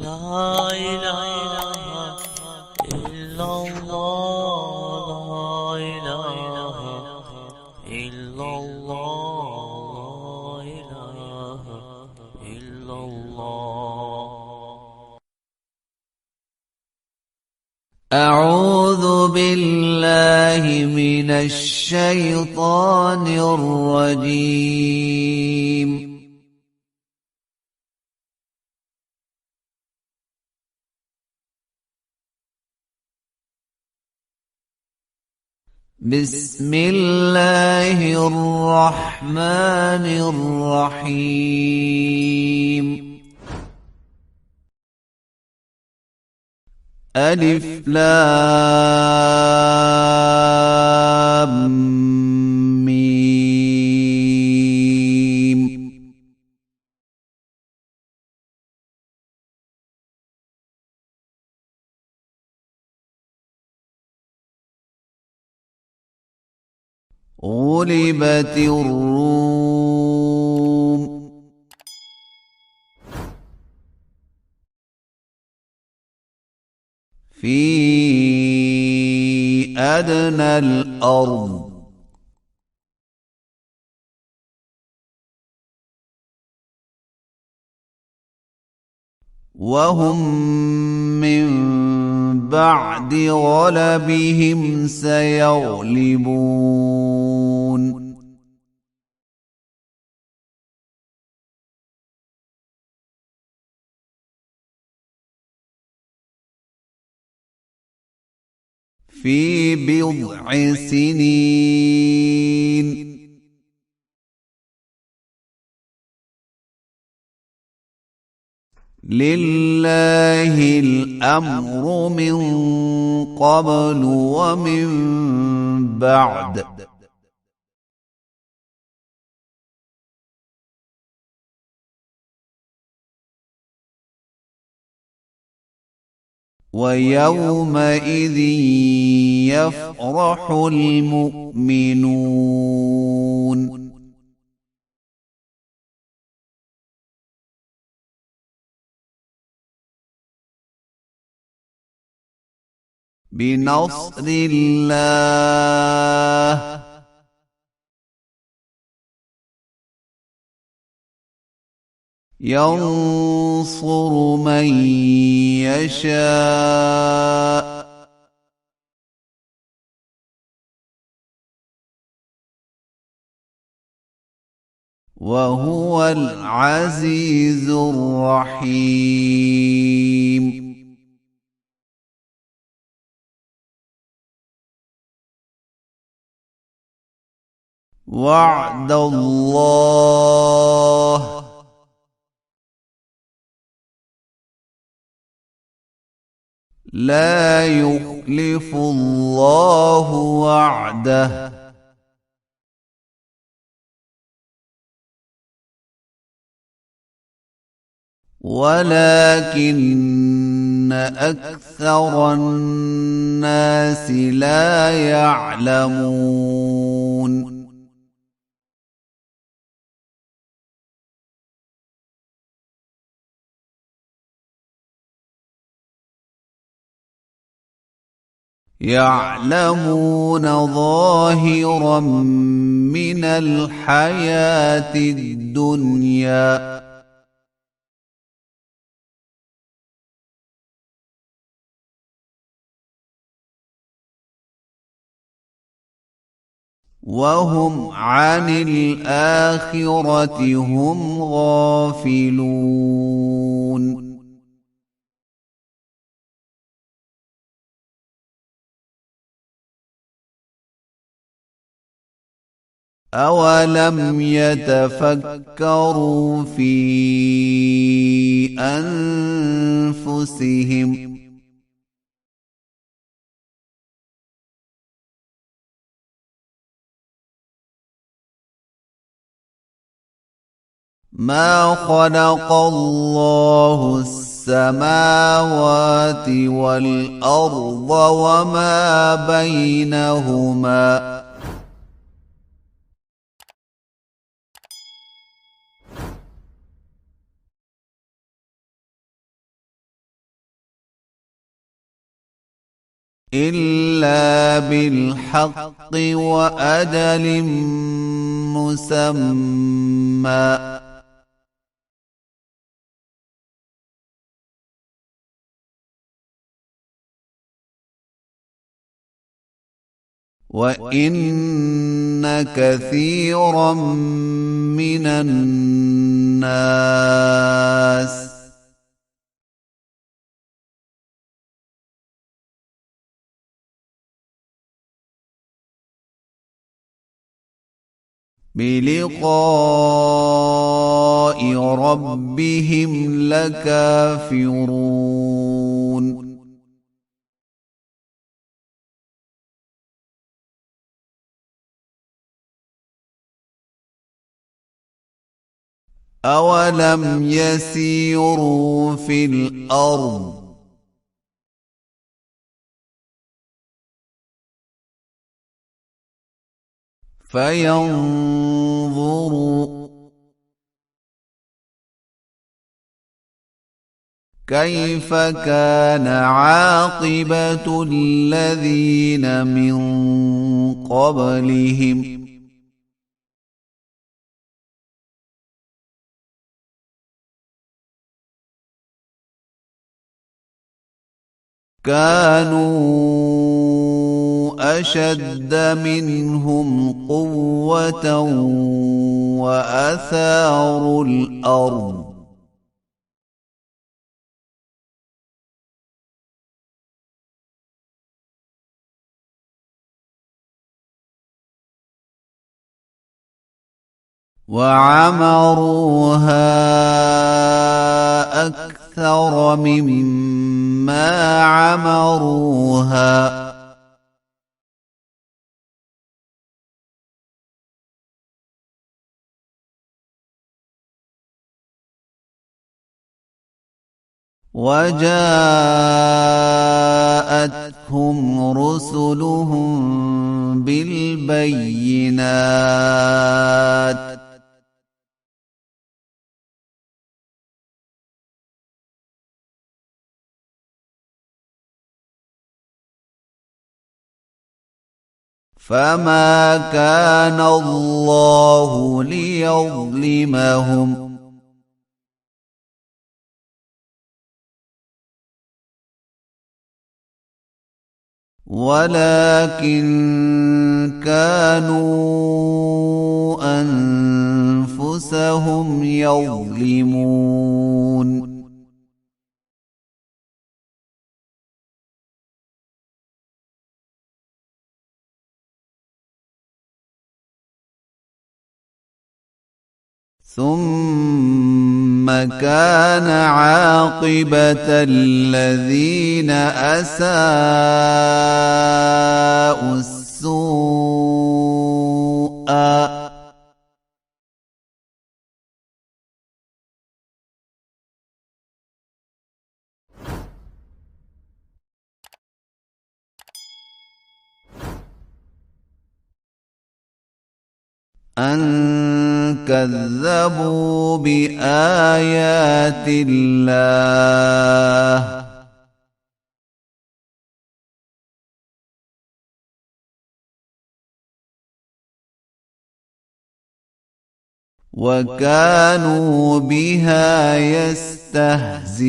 لا إله إلا الله، لا إله إلا الله، لا إله إلا الله. أعوذ بالله من الشيطان الرجيم. بسم الله الرحمن الرحيم. ألف لام ميم. غلبت الروم. في أدنى الأرض وهم من بعد غلبهم سيغلبون. في بضع سنين لله الأمر من قبل ومن بعد ويومئذ يفرح المؤمنون. بنصر الله ينصر من يشاء وهو العزيز الرحيم. وعد الله لا يخلف الله وعده ولكن أكثر الناس لا يعلمون. يعلمون ظاهرا من الحياة الدنيا وهم عن الآخرة هم غافلون. أولم يتفكروا في أنفسهم ما خلق الله السماوات والأرض وما بينهما إلا بالحق وأجل مسمى وإن كثيرا من الناس بلقاء ربهم لكافرون أولم يسيروا في الأرض فينظروا كيف كان عاقبة الذين من قبلهم كانوا أشد منهم قوة وأثاروا الأرض وعمروها أكثر مما عمروها وجاءتهم رسلهم بالبينات فما كان الله ليظلمهم ولكن كانوا أنفسهم يظلمون ثم كان عاقبة الذين أساءوا السوء أن كذبوا بآيات الله وكانوا بها يستهزئون